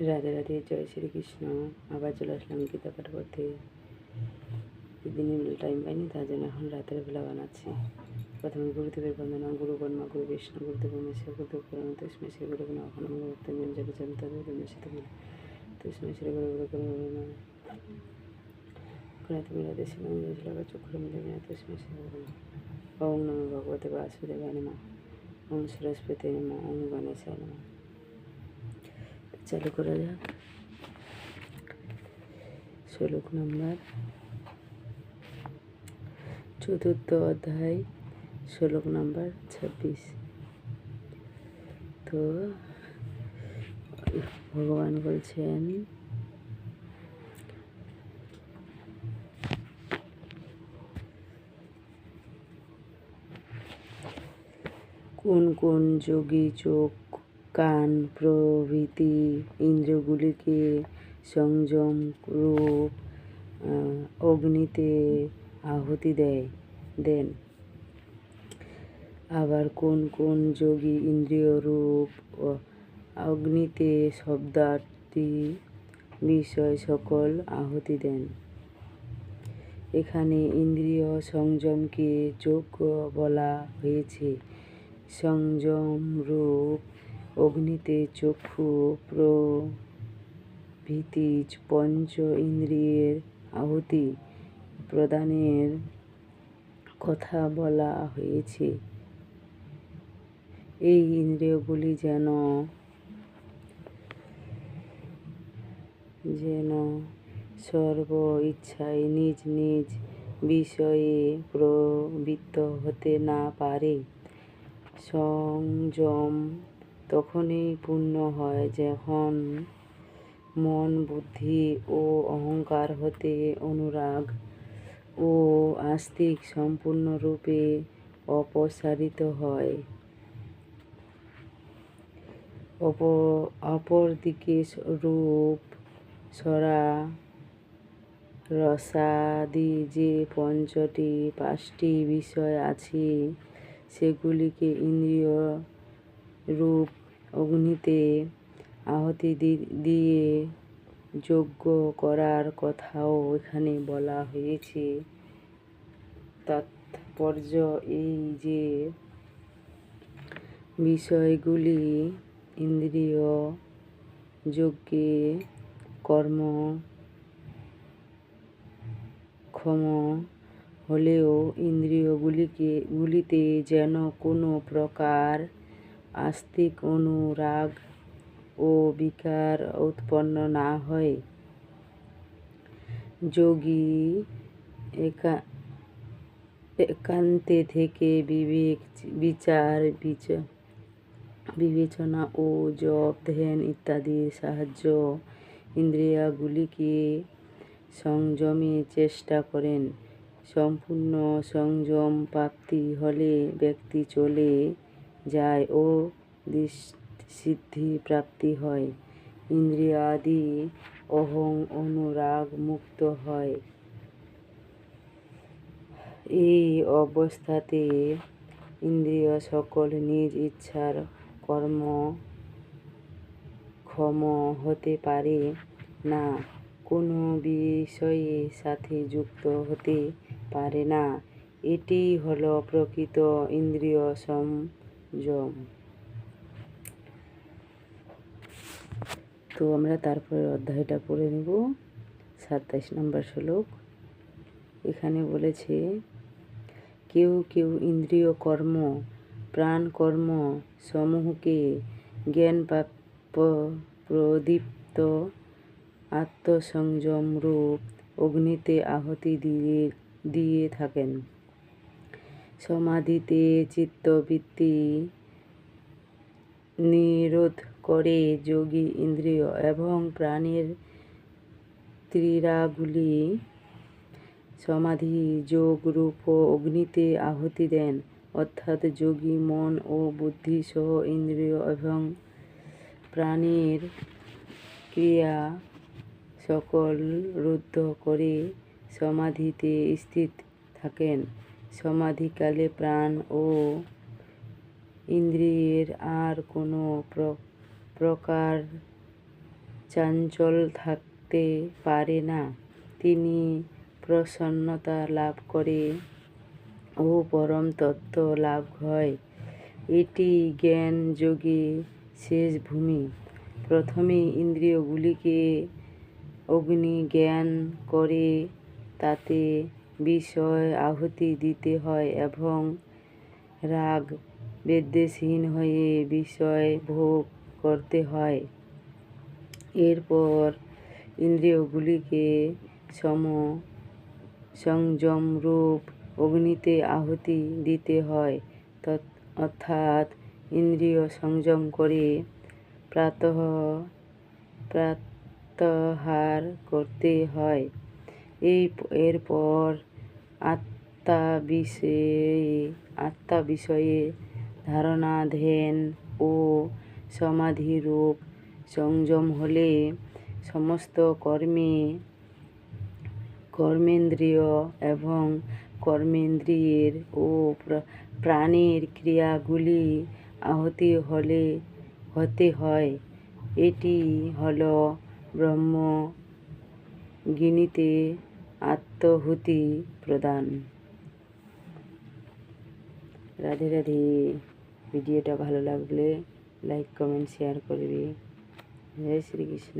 রাধে রাধে, জয় শ্রীকৃষ্ণ। আবার চলে আসলাম গীতা পাঠ করতে। দিনে টাইম পাইনি, তার জন্য এখন রাতের বেলা বানাচ্ছি। প্রথমে গুরুদেবের বন্দনা। গুরু ব্রহ্মা, গুরু বিষ্ণু, গুরুদেব মহেশ্বর, গুরুদেব পরম তস্মৈ শ্রী গুরু নমঃ। নমো ভক্তঞ্জন জগৎ তস্মৈ শ্রী গুরু গুরুতে শিবাঙ্গ চক্ষুর মিলে তস্মৈ শ্রী গুরু। ওম নমো ভগবতে বাসুদেবায় নমঃ। ওম সরস্বতী নমঃ। ওম গণেশায় নমঃ। চালু করা যাক। শ্লোক নম্বর 4 অধ্যায়, শ্লোক নম্বর 26। তো ভগবান বলছেন, কোন কোন যোগী চোখ, কান প্রভৃতি ইন্দ্রিয়গুলিকে সংযম রূপ অগ্নিতে আহুতি দেন, আবার কোন কোন যোগী ইন্দ্রিয় রূপ অগ্নিতে শব্দাদি বিষয় সকল আহুতি দেন। এখানে ইন্দ্রিয় সংযমকে যোগ্য বলা হয়েছে। সংযম রূপ অগ্নিতে চক্ষু প্রভৃতি পঞ্চ ইন্দ্রিয়ের আহুতি প্রদানের কথা বলা হয়েছে। এই ইন্দ্রিয়গুলি যেন সর্ব ইচ্ছায় নিজ নিজ বিষয়ে প্রবৃত্ত হতে না পারে। সংযম তখনই পূর্ণ হয় যখন মন, বুদ্ধি ও অহংকার হতে অনুরাগ ও আস্তিক সম্পূর্ণরূপে অপসারিত হয়। অপরদিকে রূপ, রসাদি যে পাঁচটি বিষয় আছে, সেগুলিকে ইন্দ্রিয় রূপ অগ্নিতে আহুতি দিয়ে যজ্ঞ করার কথাও এখানে বলা হয়েছে। তাৎপর্য এই যে বিষয়গুলি ইন্দ্রিয় যজ্ঞে কর্মক্ষম হলেও ইন্দ্রিয়গুলিতে যেন কোনো প্রকার আস্তিক অনুরাগ ও বিকার উৎপন্ন না হয়। যোগী একান্তে থেকে বিবেক, বিচার, বিবেচনা ও জপ, ধ্যান ইত্যাদির সাহায্য ইন্দ্রিয়গুলিকে সংযমে চেষ্টা করেন। সম্পূর্ণ সংযম প্রাপ্তি হলে ব্যক্তি চলে যায় ও সিদ্ধি প্রাপ্তি হয়। ইন্দ্রিয়াদি অহং অনুরাগ মুক্ত হয়। এই অবস্থাতে ইন্দ্রিয় সকল নিজ ইচ্ছার কর্মক্ষম হতে পারে না, কোনো বিষয়ের সাথে যুক্ত হতে পারে না। এটি হল প্রকৃত ইন্দ্রিয় সংযম। তো আমরা তারপরে অধ্যায়টা পড়ে নেব। 27 নম্বর শ্লোক। এখানে বলেছে, কেউ কেউ ইন্দ্রিয় কর্ম, প্রাণ কর্ম সমূহকে জ্ঞান প্রদীপ্ত আত্মসংযম রূপ অগ্নিতে আহুতি দিয়ে থাকেন। সমাধিতে চিত্তবৃত্তি নিরোধ করে যোগী ইন্দ্রিয় এবং প্রাণের ক্রিয়াগুলি সমাধি যোগ রূপ অগ্নিতে আহুতি দেন। অর্থাৎ যোগী মন ও বুদ্ধি সহ ইন্দ্রিয় এবং প্রাণের ক্রিয়া সকল রুদ্ধ করে সমাধিতে স্থিত থাকেন। সমাধিকালে প্রাণ ও ইন্দ্রিয়ের আর কোনো প্রকার চাঞ্চল থাকতে পারে না, তিনি প্রসন্নতা লাভ করে ও পরম তত্ত্ব লাভ হয়। এটি জ্ঞান যোগে শেষ ভূমি। প্রথমে ইন্দ্রিয়গুলিকে অগ্নি জ্ঞান করে তাতে বিষয় আহুতি দিতে হয় এবং রাগ বিদ্বেষহীন হয়ে বিষয় ভোগ করতে হয়। এরপর ইন্দ্রিয়গুলিকে সংযমরূপ অগ্নিতে আহুতি দিতে হয়, অর্থাৎ ইন্দ্রিয় সংযম করে প্রত্যাহার করতে হয়। এরপর আত্মা বিষয়ে ধারণা, ধ্যান ও সমাধিরূপ সংযম হলে সমস্ত কর্মেন্দ্রিয় এবং কর্মেন্দ্রিয়ের ও প্রাণের ক্রিয়াগুলি আহুতি হতে হয়। এটি হল ব্রহ্মজ্ঞানীতে আত্মাহুতি প্রদান। রাধে রাধে। ভিডিওটা ভালো লাগলে লাইক, কমেন্ট, শেয়ার করবে। জয় শ্রীকৃষ্ণ।